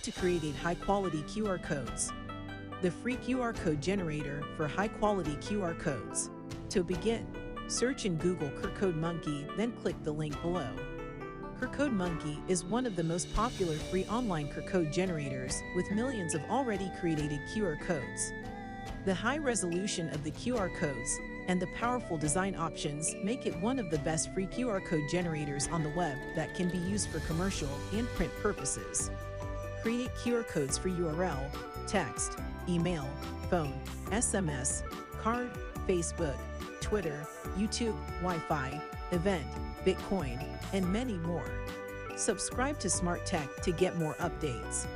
to create high-quality QR codes. The free QR code generator for high-quality QR codes. To begin, search in Google QRCode Monkey, then click the link below. QRCode Monkey is one of the most popular free online QRCode generators with millions of already created QR codes. The high resolution of the QR codes and the powerful design options make it one of the best free QR code generators on the web that can be used for commercial and print purposes. Create QR codes for URL, text, email, phone, SMS, card, Facebook, Twitter, YouTube, Wi-Fi, event, Bitcoin, and many more. Subscribe to Smart Tech to get more updates.